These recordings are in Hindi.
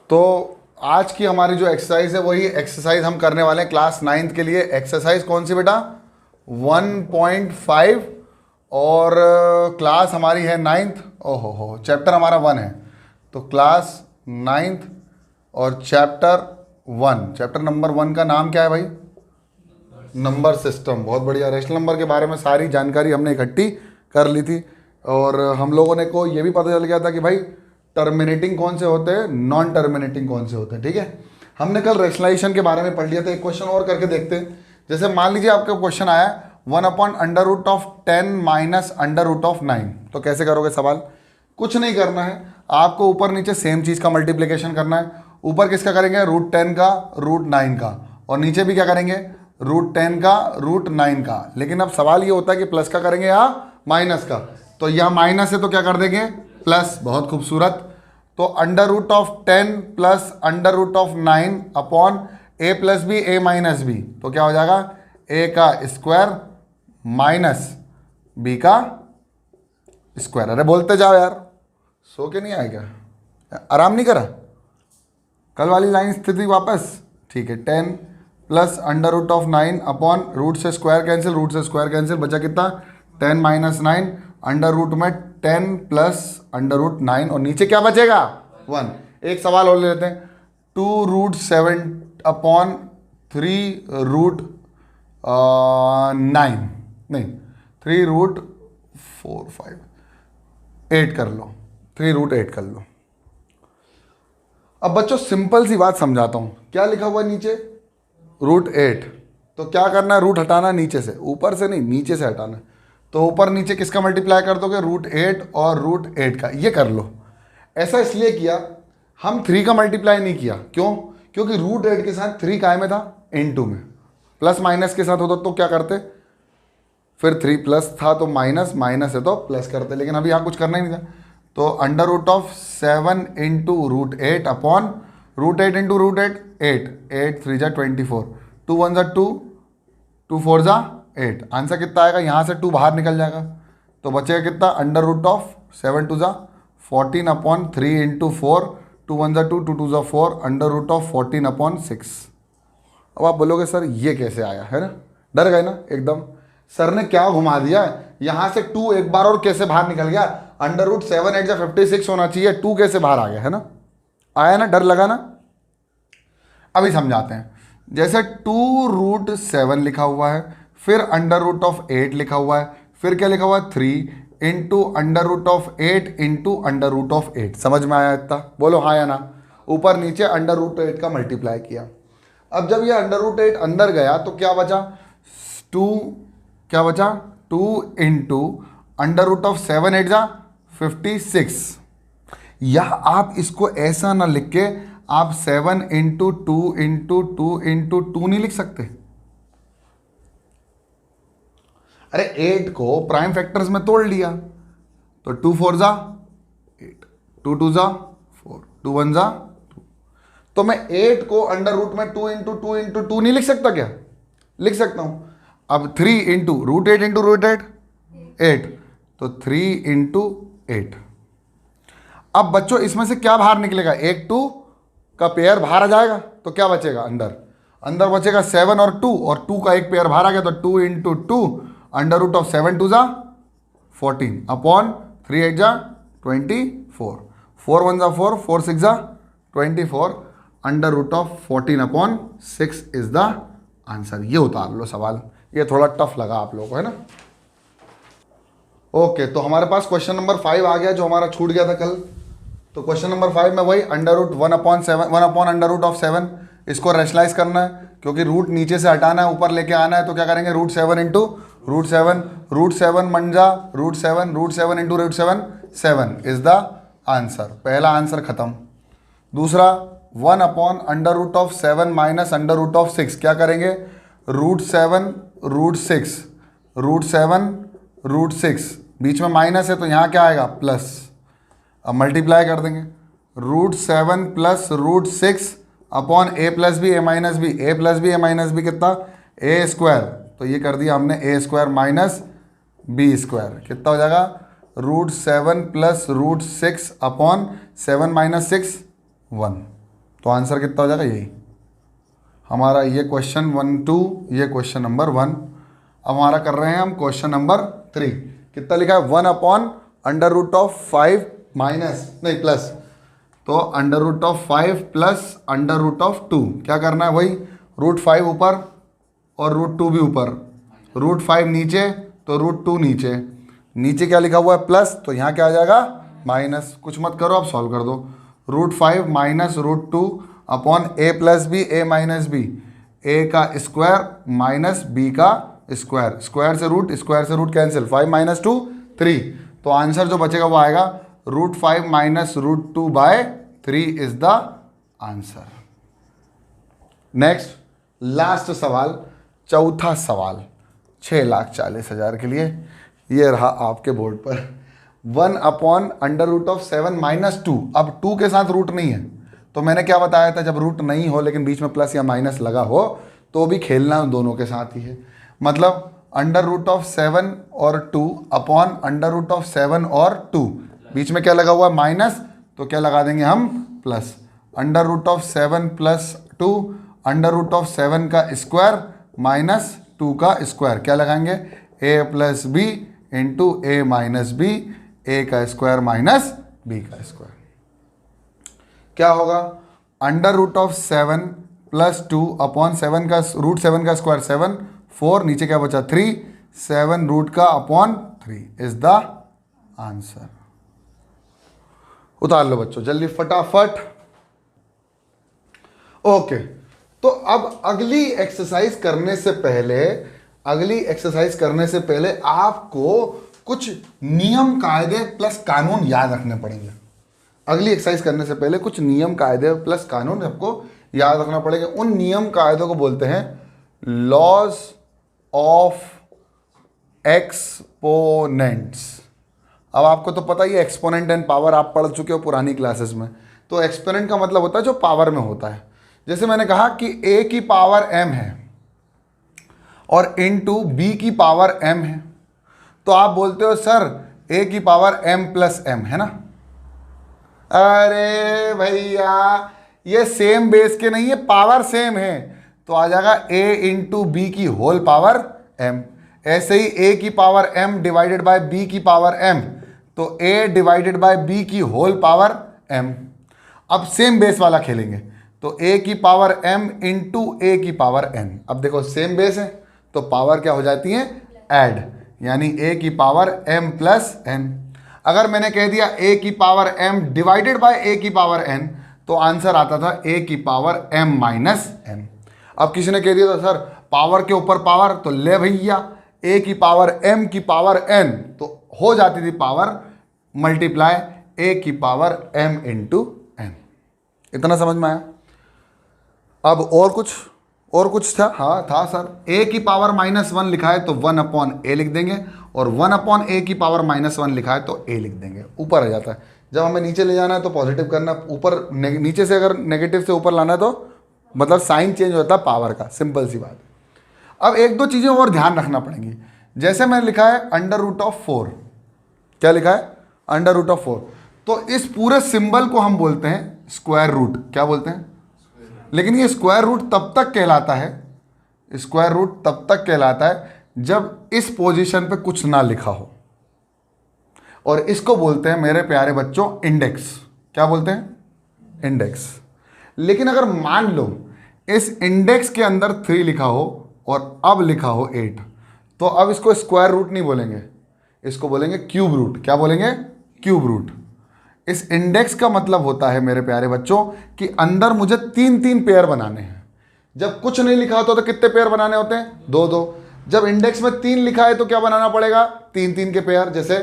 तो आज की हमारी जो एक्सरसाइज है वही एक्सरसाइज हम करने वाले हैं क्लास 9th के लिए। एक्सरसाइज कौन सी बेटा? 1.5 और क्लास हमारी है 9th। ओहो हो, चैप्टर हमारा 1 है, तो क्लास 9th और चैप्टर नंबर 1 का नाम क्या है भाई? Number system. बहुत बढ़िया। रेशनल नंबर के बारे में सारी जानकारी हमने इकट्ठी कर ली थी और हम लोगों ने को ये भी पता चल गया था कि भाई टर्मिनेटिंग कौन से होते हैं, नॉन टर्मिनेटिंग कौन से होते हैं। ठीक है, हमने कल रेशनलाइजेशन के बारे में पढ़ लिया था। एक क्वेश्चन और करके देखते हैं। जैसे मान लीजिए आपका क्वेश्चन आया 1/√10 माइनस √9, तो कैसे करोगे सवाल? कुछ नहीं करना है, आपको ऊपर नीचे सेम चीज़ का मल्टीप्लिकेशन करना है। ऊपर किसका करेंगे? √10 का, √9 का, और नीचे भी क्या करेंगे? √10 का, √9 का। लेकिन अब सवाल ये होता है कि प्लस का करेंगे या माइनस का। तो यहाँ माइनस है तो क्या कर देंगे? प्लस। बहुत खूबसूरत। तो √10 plus √9 upon a plus B a minus B, तो क्या हो जाएगा? a का स्क्वायर माइनस b का स्क्वायर। अरे बोलते जाओ यार, सो के नहीं आए क्या? आराम नहीं करा? कल वाली लाइन स्थिति वापस। ठीक है, 10 प्लस √9 अपॉन रूट से स्क्वायर कैंसिल, रूट से स्क्वायर कैंसिल, बचा कितना? 10 माइनस 9 अंडर रूट में 10 प्लस √9 और नीचे क्या बचेगा? 1। एक सवाल और ले लेते हैं। 2√7 अपॉन 3√9 नहीं 3√4 8 कर लो, 3√8 कर लो। अब बच्चों सिंपल सी बात समझाता हूँ। क्या लिखा हुआ है नीचे? √8। तो क्या करना है? रूट हटाना नीचे से, ऊपर से नहीं नीचे से हटाना है। तो ऊपर नीचे किसका मल्टीप्लाई कर दोगे? √8 और √8 का। ये कर लो। ऐसा इसलिए किया, हम 3 का मल्टीप्लाई नहीं किया। क्यों? क्योंकि √8 के साथ 3 काय में था? इनटू में। प्लस माइनस के साथ होता तो क्या करते? फिर 3 प्लस था तो माइनस, माइनस है तो प्लस करते। लेकिन अभी यहाँ कुछ करना ही नहीं था। तो √7 इंटू √8 अपॉन √8 इंटू √8 8, 8 3 जा 24, 2 1 जा 2, 2 4 जा 8। आंसर कितना आएगा? यहाँ से 2 बाहर निकल जाएगा तो बचेगा कितना? √7 2 जा 14 अपॉन 3 इंटू 4, 2 1 जा 2, 2 2 जा 4, √14 अपॉन 6। अब आप बोलोगे सर ये कैसे आया, है ना? डर गए ना एकदम? सर ने क्या घुमा दिया? यहाँ से 2 एक बार और कैसे बाहर निकल गया? √7 8 जा 56 होना चाहिए, 2 कैसे बाहर आ गया, है ना? आया ना? डर लगा ना? अभी समझाते हैं। जैसे 2√7 लिखा हुआ है, फिर √8 लिखा हुआ है, फिर क्या लिखा हुआ है? 3 इंटू √8 इंटू √8। समझ में आया इतना? बोलो हाँ या ना? ऊपर नीचे √8 का मल्टीप्लाई किया। अब जब ये √8 अंदर गया तो क्या बचा? 2 क्या बचा? 2 इंटू √7 8 जा 56। या आप इसको ऐसा ना लिख के आप 7 इंटू 2 इंटू 2 इंटू 2 नहीं लिख सकते? अरे 8 को प्राइम फैक्टर्स में तोड़ लिया तो 2 4 जा 8, 2 2 जा 4, 2 1 जा 2। तो मैं 8 को अंडर रूट में 2 इंटू 2 इंटू 2 नहीं लिख सकता क्या? लिख सकता हूं। अब 3 इंटू √8 इंटू √8 8, तो 3 इंटू 8। अब बच्चों इसमें से क्या बाहर निकलेगा? 1 2 का पेयर बाहर आ जाएगा तो क्या बचेगा? अंदर बचेगा 7 और 2, और 2 का एक पेयर बाहर आ गया तो 2 इंटू 2 √7 2 जा 14 अपॉन 3 8 जा 24, 4 1 जा 4, 4 6 जा 24, √14 अपॉन 6 इज द आंसर। ये उतार लो सवाल। ये थोड़ा टफ लगा आप लोगों को, है ना? ओके, तो हमारे पास क्वेश्चन नंबर 5 आ गया जो हमारा छूट गया था कल। तो क्वेश्चन नंबर 5 में वही √1/7 इसको रैशनलाइज करना है, क्योंकि रूट नीचे से हटाना है ऊपर लेके आना है। तो क्या करेंगे? √7 इंटू √7 मन जा √7 इंटू √7 7 इज द आंसर। पहला आंसर खत्म। दूसरा 1/√7 माइनस √6 क्या करेंगे? √7 बीच में माइनस है तो यहाँ क्या आएगा? प्लस। अब मल्टीप्लाई कर देंगे। √7 plus √6 upon a plus B a minus B, a plus B a minus B कितना? a square. तो ये कर दिया हमने a square minus b square. कितना हो जाएगा? √7 प्लस √6 अपॉन 7 माइनस 6 1। तो आंसर कितना हो जाएगा, यही हमारा ये क्वेश्चन 1 2, ये क्वेश्चन नंबर 1। अब हमारा कर रहे हैं हम क्वेश्चन नंबर 3। कितना लिखा है, 1/√5 माइनस नहीं प्लस, तो √5 प्लस √2। क्या करना है, वही √5 ऊपर और √2 भी ऊपर, √5 नीचे तो √2 नीचे, नीचे क्या लिखा हुआ है प्लस, तो यहाँ क्या आ जाएगा माइनस। कुछ मत करो, आप सॉल्व कर दो। √5 minus √2 upon a plus B a minus B, a का स्क्वायर माइनस b का स्क्वायर, स्क्वायर से रूट कैंसिल, 5 माइनस 2 3। तो आंसर जो बचेगा वो आएगा √5 minus √2/3 is the answer. Next last सवाल, चौथा सवाल 6,40,000 के लिए, ये रहा आपके बोर्ड पर। 1/√7 माइनस 2। अब 2 के साथ रूट नहीं है, तो मैंने क्या बताया था, जब रूट नहीं हो लेकिन बीच में प्लस या माइनस लगा हो तो भी खेलना दोनों के साथ ही है। मतलब √7 और 2 अपॉन √7 और 2, बीच में क्या लगा हुआ माइनस, तो क्या लगा देंगे हम प्लस, √7 प्लस 2, √7 का स्क्वायर माइनस 2 का स्क्वायर, क्या लगाएंगे a plus B into a minus B, a का स्क्वायर माइनस b का स्क्वायर। क्या होगा, √7 प्लस 2 अपॉन 7 का √7 का स्क्वायर 7, 4 नीचे क्या बचा 3, 7 रूट का अपॉन 3 इज द आंसर। उतार लो बच्चों जल्दी फटाफट। ओके, तो अब अगली एक्सरसाइज करने से पहले आपको कुछ नियम कायदे प्लस कानून याद रखने पड़ेंगे। अगली एक्सरसाइज करने से पहले कुछ नियम कायदे प्लस कानून आपको याद रखना पड़ेगा। उन नियम कायदों को बोलते हैं लॉज ऑफ एक्सपोनेंट्स। अब आपको तो पता ही है, एक्सपोनेंट एंड पावर आप पढ़ चुके हो पुरानी क्लासेस में। तो एक्सपोनेंट का मतलब होता है जो पावर में होता है। जैसे मैंने कहा कि a की पावर m है और इनटू b की पावर m है, तो आप बोलते हो सर a की पावर m प्लस m है ना। अरे भैया ये सेम बेस के नहीं है, पावर सेम है, तो आ जाएगा a इंटू बी की होल पावर m। ऐसे ही a की power m divided by b की पावर m, तो a डिवाइडेड बाय b की होल पावर m। अब सेम बेस वाला खेलेंगे, तो a की पावर m इंटू a की पावर n। अब देखो सेम बेस है तो पावर क्या हो जाती है ऐड, यानी a की पावर m प्लस n। अगर मैंने कह दिया a की power m divided by a की पावर n, तो आंसर आता था a की पावर m माइनस n। अब किसी ने कह दिया था सर पावर के ऊपर पावर, तो ले भैया a की पावर m की पावर n, तो हो जाती थी पावर मल्टीप्लाई a की पावर m इंटू n। इतना समझ में आया। अब और कुछ था, हाँ था सर, a की पावर -1 लिखा है तो 1/a लिख देंगे, और 1/a की पावर -1 लिखा है तो a लिख देंगे, ऊपर आ जाता है। जब हमें नीचे ले जाना है तो पॉजिटिव करना, ऊपर नीचे से अगर नेगेटिव से ऊपर लाना है तो मतलब साइन चेंज होता है पावर का, सिंपल सी बात। अब एक दो चीज़ें और ध्यान रखना पड़ेंगी। जैसे मैंने लिखा है √4, क्या लिखा है √4, तो इस पूरे सिंबल को हम बोलते हैं स्क्वायर रूट। क्या बोलते हैं, लेकिन ये स्क्वायर रूट तब तक कहलाता है जब इस पोजीशन पे कुछ ना लिखा हो, और इसको बोलते हैं मेरे प्यारे बच्चों इंडेक्स। क्या बोलते हैं इंडेक्स। लेकिन अगर मान लो इस इंडेक्स के अंदर 3 लिखा हो और अब लिखा हो 8, तो अब इसको स्क्वायर रूट नहीं बोलेंगे, इसको बोलेंगे क्यूब रूट। क्या बोलेंगे क्यूब रूट। इस इंडेक्स का मतलब होता है मेरे प्यारे बच्चों कि अंदर मुझे 3 पेयर बनाने हैं। जब कुछ नहीं लिखा होता तो कितने पेयर बनाने होते हैं 2। जब इंडेक्स में 3 लिखा है तो क्या बनाना पड़ेगा 3 के पेयर। जैसे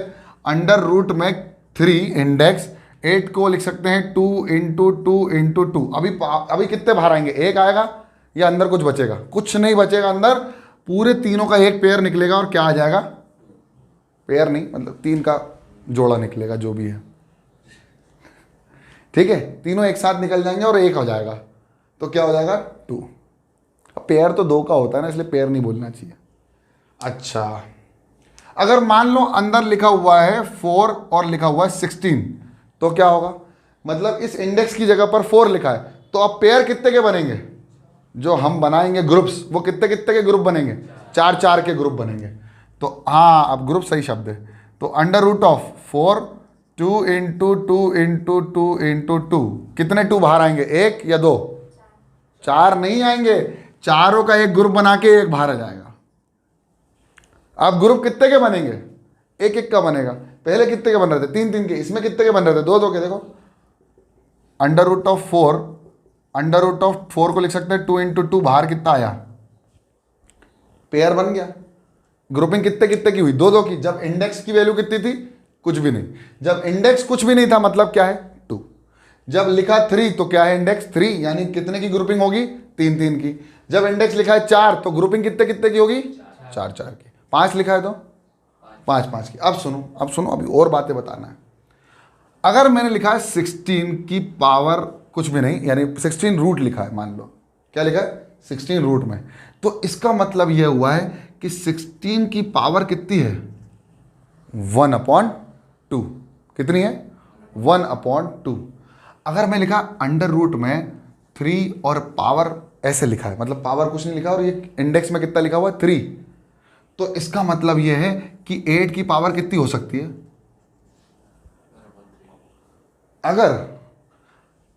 √ में 3 इंडेक्स 8 को लिख सकते हैं 2 इंटू 2 इंटू 2। अभी कितने बाहर आएंगे, 1 आएगा या अंदर कुछ बचेगा, कुछ नहीं बचेगा, अंदर पूरे तीनों का एक पेयर निकलेगा और क्या आ जाएगा, पेयर नहीं मतलब 3 का जोड़ा निकलेगा जो भी है, ठीक है। तीनों एक साथ निकल जाएंगे और 1 हो जाएगा, तो क्या हो जाएगा 2। अब पेयर तो 2 का होता है ना, इसलिए पेयर नहीं बोलना चाहिए। अच्छा, अगर मान लो अंदर लिखा हुआ है 4 और लिखा हुआ है 16, तो क्या होगा, मतलब इस इंडेक्स की जगह पर 4 लिखा है तो अब पेयर कितने के बनेंगे, जो हम बनाएंगे ग्रुप्स, वो कितने कितने के ग्रुप बनेंगे, 4 4 के ग्रुप बनेंगे। तो हाँ, अब ग्रुप सही शब्द है। तो under root of 4 2 into 2 into 2 into 2, कितने 2 बाहर आएंगे, 1 या 2, 4 नहीं आएंगे, चारों का एक ग्रुप बना के एक बाहर आ जाएगा। अब ग्रुप कितने के बनेंगे, एक एक का बनेगा। पहले कितने के बन रहे थे, 3 3 के, इसमें कितने के बन रहे थे, 2 2 के। देखो under root of 4, under root of 4 को लिख सकते हैं 2 इंटू 2, बाहर कितना आया, पेयर बन गया। ग्रुपिंग कितने कितने की हुई, 2 2 की। जब इंडेक्स की वैल्यू कितनी थी, कुछ भी नहीं। जब इंडेक्स कुछ भी नहीं था मतलब क्या है, 2। जब लिखा 3 तो क्या है, इंडेक्स 3, यानी कितने की ग्रुपिंग होगी, 3 3 की। जब इंडेक्स लिखा है 4 तो ग्रुपिंग कितने कितने की होगी, 4 4 की। 5 लिखा है तो 5 5 की। अब सुनो, अभी और बातें बताना है। अगर मैंने लिखा है 16 की पावर कुछ भी नहीं, यानी 16 रूट लिखा है, मान लो क्या लिखा है, 16 रूट में, तो इसका मतलब यह हुआ है कि 16 की पावर कितनी है, 1/2। कितनी है, 1/2। अगर मैं लिखा अंडर रूट में 3 और पावर ऐसे लिखा है, मतलब पावर कुछ नहीं लिखा और ये इंडेक्स में कितना लिखा हुआ है, 3, तो इसका मतलब यह है कि 8 की पावर कितनी हो सकती है।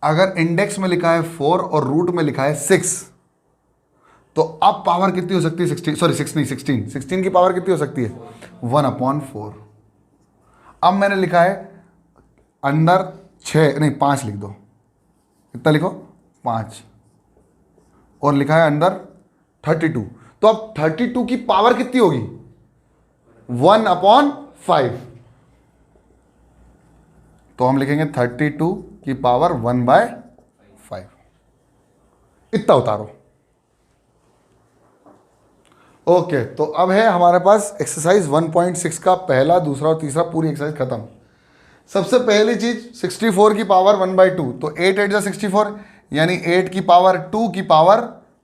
अगर इंडेक्स में लिखा है 4 और रूट में लिखा है 6, तो अब पावर कितनी हो सकती है, 16 की पावर कितनी हो सकती है, 1/4। अब मैंने लिखा है अंदर 6 नहीं 5 लिख दो, कितना लिखो, 5, और लिखा है अंदर 32, तो अब 32 की पावर कितनी होगी, 1/5। तो हम लिखेंगे 32 की पावर 1/5। इतना उतारो। ओके, तो अब है हमारे पास एक्सरसाइज 1.6 का पहला, दूसरा और तीसरा पूरी एक्सरसाइज खत्म। सबसे पहली चीज 64 की पावर 1/2, तो 8 8 64, यानी 8 की पावर 2 की पावर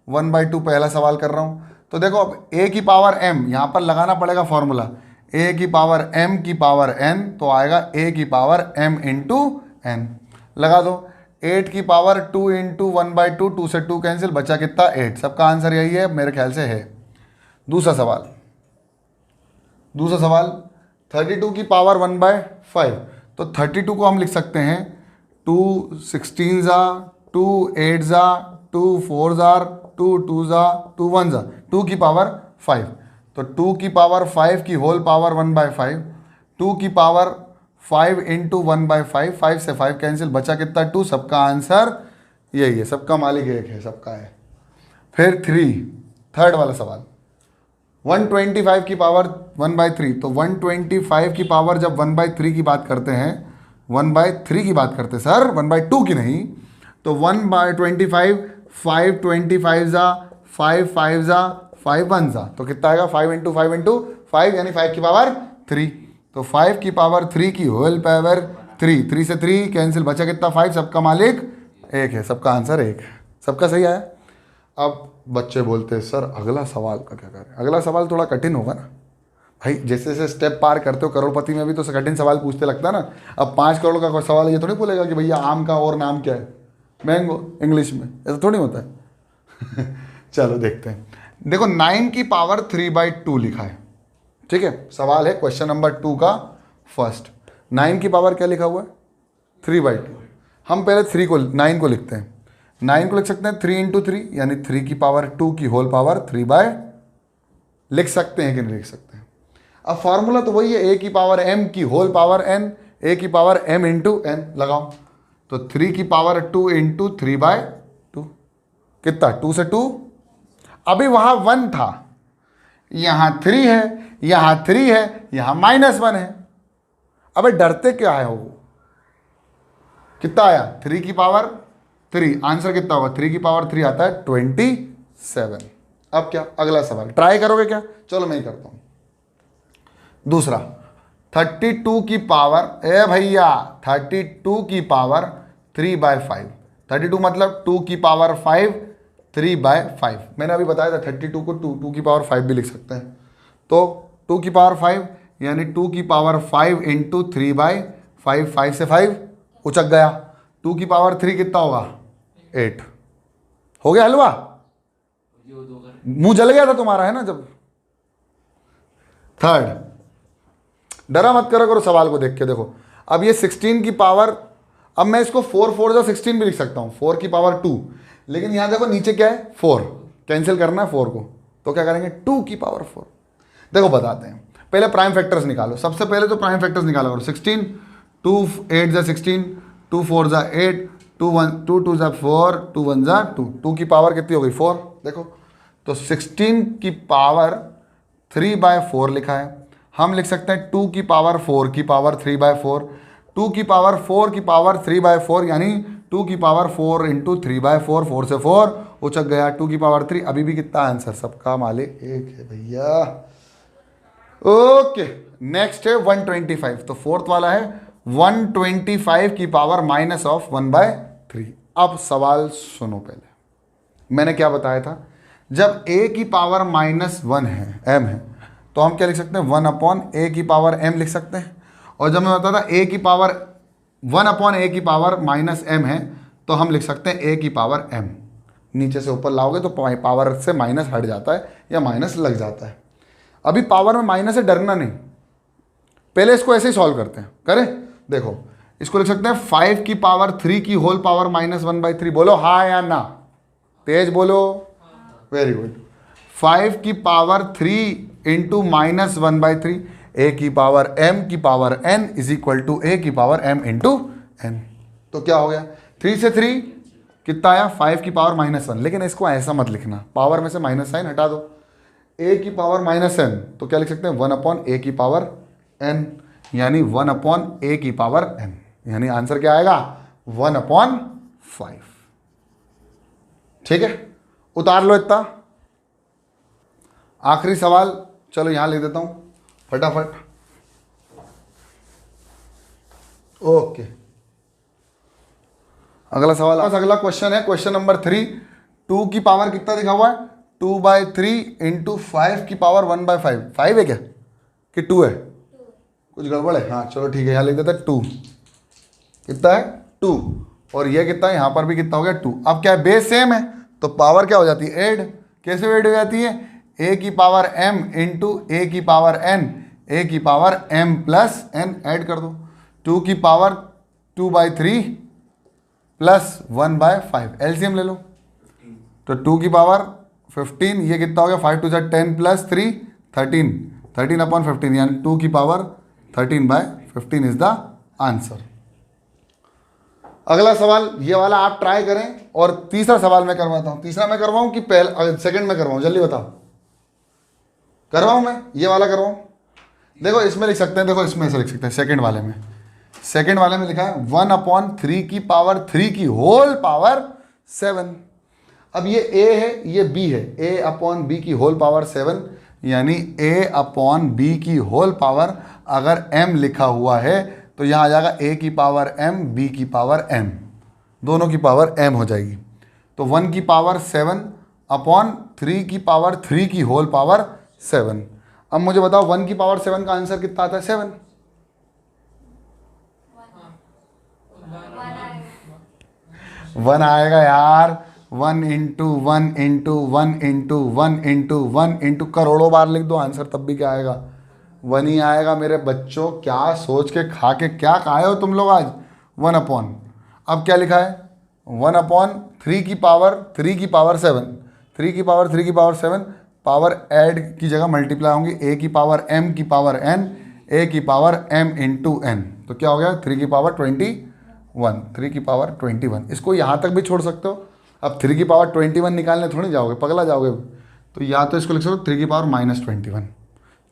1/2 पहला सवाल कर रहा हूं। तो देखो अब a की पावर m, यहां पर लगाना पड़ेगा फॉर्मूला, a की पावर m की पावर n, तो आएगा a की पावर m इंटू n। लगा दो 8 की पावर 2 इंटू 1/2, 2 से 2 कैंसिल, बचा कितना, 8। सबका आंसर यही है मेरे ख्याल से है। दूसरा सवाल 32 की पावर 1/5, तो 32 को हम लिख सकते हैं 2 16 जा, 2 8 जा, 2 4 जार, 2 2 जा, 2 1 जा, 2 की पावर 5, तो 2 की पावर 5 की होल पावर 1/5, 2 की पावर 5 इंटू 1/5, 5 से 5 कैंसिल, बचा कितना, 2। सबका आंसर यही है, सबका मालिक एक है, सबका है। फिर थर्ड वाला सवाल 125 की पावर 1/3, तो 125 की पावर जब 1/3 की बात करते हैं, 1/3 की बात करते हैं सर, 1/2 की नहीं, तो 1/25, 5 25 जा, 5 5 जा, 5 1 जा, तो कितना आएगा, 5 इंटू 5 इंटू 5, यानी 5 की पावर 3, तो 5 की पावर 3 की होल पावर 3, 3 से 3 कैंसिल, बचा कितना, 5। सबका मालिक एक है, सबका आंसर एक है, सबका सही आया। अब बच्चे बोलते हैं सर अगला सवाल का क्या करें, अगला सवाल थोड़ा कठिन होगा ना भाई, जैसे जैसे स्टेप पार करते हो करोड़पति में भी तो कठिन सवाल पूछते लगता है ना। अब 5 करोड़ का कोई सवाल ये थोड़ी बोलेगा कि भैया आम का और नाम क्या है, मैंगो, इंग्लिश में, ऐसा थोड़ी होता है। चलो देखते हैं। देखो 9 की पावर 3/2 लिखा है, ठीक है, सवाल है क्वेश्चन नंबर 2 का फर्स्ट। 9 की पावर क्या लिखा हुआ है, 3/2। हम पहले 9 को लिखते हैं, 9 को लिख सकते हैं 3 इंटू 3, यानी 3 की पावर 2 की होल पावर 3/, लिख सकते हैं कि नहीं लिख सकते हैं। अब फॉर्मूला तो वही है, a की पावर m की होल पावर n, a की पावर m इंटू n लगाओ, तो 3 की पावर 2 इंटू 3/2, कितना, 2 से 2, अभी वहां 1 था, यहां 3 है, यहां 3 है, यहां -1 है। अबे डरते क्या है, वो कितना आया, 3 की पावर 3, आंसर कितना होगा, 3 की पावर 3 आता है 27। अब क्या, अगला सवाल ट्राई करोगे क्या, चलो मैं ही करता हूं। दूसरा 32 की पावर, ए भैया 32 की पावर 3/5, 32 मतलब 2 की पावर 5, 3/5। मैंने अभी बताया था 32 को 2 की पावर 5 भी लिख सकते हैं, तो 2 की पावर 5 यानी 2 की पावर 5 इंटू 3/5, 5 से 5 उचक गया, 2 की पावर 3 कितना होगा, 8 हो गया हलवा। मुंह जल गया था तुम्हारा, है ना? जब थर्ड, डरा मत करो करो सवाल को देख के। देखो अब ये 16 की पावर, अब मैं इसको 4 4 जा 16 भी लिख सकता हूँ, 4 की पावर 2, लेकिन यहाँ देखो नीचे क्या है 4, कैंसिल करना है 4 को, तो क्या करेंगे 2 की पावर 4। देखो बताते हैं, पहले प्राइम फैक्टर्स निकालो। सबसे पहले तो प्राइम फैक्टर्स निकालो करो। 16, 2 8 जा 16, 2 4 जा 8, 2 2 जा 4, 2 1 जा 2, 2 की पावर कितनी हो गई 4। देखो तो 16 की पावर 3/4 लिखा है, हम लिख सकते हैं 2 की पावर 4 की पावर 3/4, 2 की पावर 4 की पावर 3/4, यानी 2 की पावर 4 इंटू 3/4, 4 से 4 उचक गया, 2 की पावर 3। अभी भी कितना आंसर, सबका मालिक एक है भैया। ओके नेक्स्ट है 125, तो फोर्थ वाला है 125 की पावर माइनस ऑफ 1/3। अब सवाल सुनो, पहले मैंने क्या बताया था, जब a की पावर -1 है, m है, तो हम क्या लिख सकते हैं 1/a की पावर m लिख सकते हैं। और जब मैं बताता a की पावर 1/a की पावर -m है, तो हम लिख सकते हैं a की पावर m। नीचे से ऊपर लाओगे तो पावर से माइनस हट जाता है या माइनस लग जाता है। अभी पावर में माइनस है, डरना नहीं, पहले इसको ऐसे ही सॉल्व करते हैं। करें, देखो इसको लिख सकते हैं 5 की पावर 3 की होल पावर -1/3। बोलो हाँ या ना, तेज बोलो, वेरी गुड। 5 की पावर 3 इंटू -1/3, a की पावर m की power n is equal to a की पावर m इंटू n। तो क्या हो गया, 3 से 3 कितना आया 5 की पावर -1, लेकिन इसको ऐसा मत लिखना, पावर में से माइनस साइन हटा दो। a की पावर -n, तो क्या लिख सकते हैं 1/a की पावर n, यानी 1/a की पावर n, यानी आंसर क्या आएगा 1/5। ठीक है, उतार लो इतना। आखिरी सवाल, चलो यहां लिख देता हूं फटाफट। ओके, अगला सवाल, अगला क्वेश्चन है क्वेश्चन नंबर 3। 2 की पावर कितना दिखा हुआ है 2/3 इंटू 5 की पावर 1/5। 5 है क्या कि 2 है, कुछ गड़बड़ है? हाँ चलो ठीक है, यहाँ लिख देते हैं 2। कितना है 2, और ये कितना है, यहाँ पर भी कितना हो गया 2। अब क्या है, बेस सेम है तो पावर क्या हो जाती है ऐड। कैसे ऐड हो जाती है, a की पावर m इंटू a की पावर n, a की power m plus n add कर दो। 2 की पावर 2/3 प्लस 1/5, एलसीएम ले लो, तो 2 की पावर 15, ये कितना हो गया 5 2 10 प्लस 3 13, 13/15, यानी 2 की पावर 13/15 इज द आंसर। अगला सवाल ये वाला आप ट्राई करें, और तीसरा सवाल मैं करवाता हूं। तीसरा मैं करवाऊं कि पहले सेकंड में करवाऊं, जल्दी बताओ। करवाऊं मैं ये वाला करवाऊं? देखो इसमें लिख सकते हैं, देखो इसमें ऐसे लिख सकते हैं, सेकंड वाले में, सेकंड वाले में लिखा है 1/3 की पावर 3 की होल पावर 7। अब ये a है ये b है, a/b की होल पावर 7, यानी a/b की होल पावर अगर m लिखा हुआ है तो यहाँ आ जाएगा a की पावर m, b की पावर m, दोनों की पावर m हो जाएगी। तो 1 की पावर 7/3 की पावर 3 की होल पावर 7। अब मुझे बताओ 1 की पावर 7 का आंसर कितना आता है 7? 1 आएगा यार, 1 into 1 into 1 into 1 into 1 into करोड़ों बार लिख दो, आंसर तब भी क्या आएगा 1 ही आएगा। मेरे बच्चों क्या सोच के खा के क्या खाए हो तुम लोग आज, 1/, अब क्या लिखा है 1/3 की पावर 3 की पावर 7, 3 की पावर 3 की पावर 7, पावर ऐड की जगह मल्टीप्लाई होंगी, a की पावर m की पावर n, a की पावर m इंटू n, तो क्या हो गया 3 की पावर 21, 3 की पावर 21। इसको यहाँ तक भी छोड़ सकते हो। अब 3 की पावर 21 निकालने थोड़ी जाओगे, पगला जाओगे, तो या तो इसको लिख सकते हो 3 की पावर -21।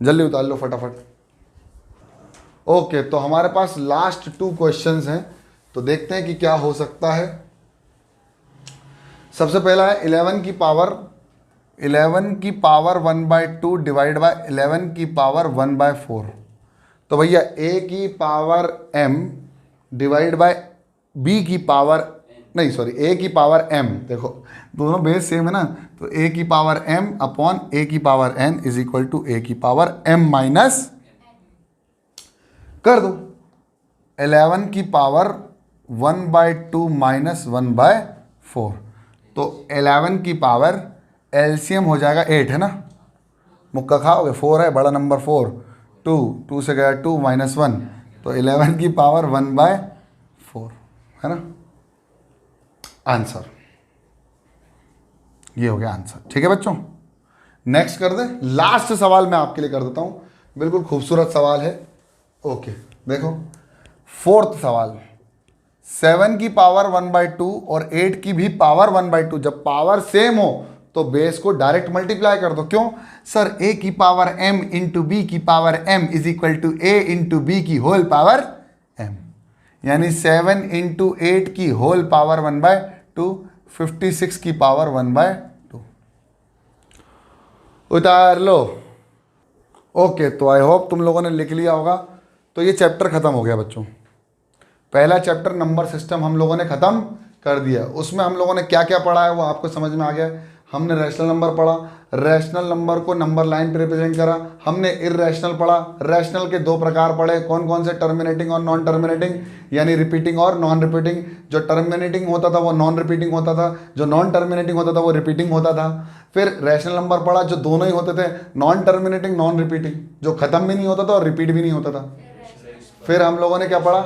जल्दी उतार लो फटाफट। ओके, तो हमारे पास लास्ट 2 क्वेश्चंस हैं, तो देखते हैं कि क्या हो सकता है। सबसे पहला है 11 की पावर 1/2 डिवाइड बाय 11 की पावर 1/4। तो भैया a की power m divide by b की पावर, नहीं सॉरी a की पावर m, देखो दोनों बेस सेम है ना, तो a की पावर m अपॉन a की power n is equal to a की पावर m माइनस, कर दो 11 की पावर 1/2 माइनस 1/4, 4। तो 11 की पावर एलसीएम हो जाएगा 8, है ना, मुक्का खाओगे, 4 है बड़ा नंबर 4, 2 से गया 2 -1, तो 11 की पावर 1/4, है ना आंसर। ये हो गया आंसर। ठीक है बच्चों, नेक्स्ट कर दे। लास्ट सवाल मैं आपके लिए कर देता हूं, बिल्कुल खूबसूरत सवाल है। ओके देखो, फोर्थ सवाल, 7 की पावर 1/2 और 8 की भी पावर 1/2, जब पावर सेम हो तो बेस को डायरेक्ट मल्टीप्लाई कर दो। क्यों सर, a की पावर m इंटू बी की power m is equal to a into B की होल पावर m, यानी 7 इंटू 8 की होल पावर 1/2, 56 की पावर 1/2। उतार लो। ओके, तो आई होप तुम लोगों ने लिख लिया होगा। तो ये चैप्टर खत्म हो गया बच्चों। पहला चैप्टर नंबर सिस्टम हम लोगों ने खत्म कर दिया। उसमें हम लोगों ने क्या क्या पढ़ा है वो आपको समझ में आ गया। हमने रैशनल नंबर पढ़ा, रैशनल नंबर को नंबर लाइन पे रिप्रेजेंट करा। हमने इररेशनल पढ़ा, रैशनल के 2 प्रकार पढ़े, कौन कौन से, टर्मिनेटिंग और नॉन टर्मिनेटिंग, यानी रिपीटिंग और नॉन रिपीटिंग। जो टर्मिनेटिंग होता था वो नॉन रिपीटिंग होता था, जो नॉन टर्मिनेटिंग होता था वो रिपीटिंग होता था। फिर रैशनल नंबर पढ़ा जो दोनों ही होते थे, नॉन टर्मिनेटिंग नॉन रिपीटिंग, जो खत्म भी नहीं होता था और रिपीट भी नहीं होता था। फिर हम लोगों ने क्या पढ़ा,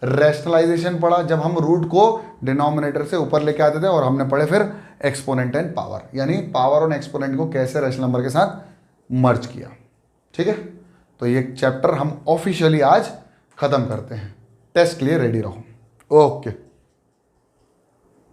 रैशनलाइजेशन पढ़ा, जब हम रूट को डिनोमिनेटर से ऊपर लेके आते थे। और हमने पढ़े फिर एक्सपोनेंट एंड पावर, यानी पावर और एक्सपोनेंट को कैसे रैशनल नंबर के साथ मर्ज किया। ठीक है, तो ये चैप्टर हम ऑफिशियली आज खत्म करते हैं। टेस्ट के लिए रेडी रहो। ओके।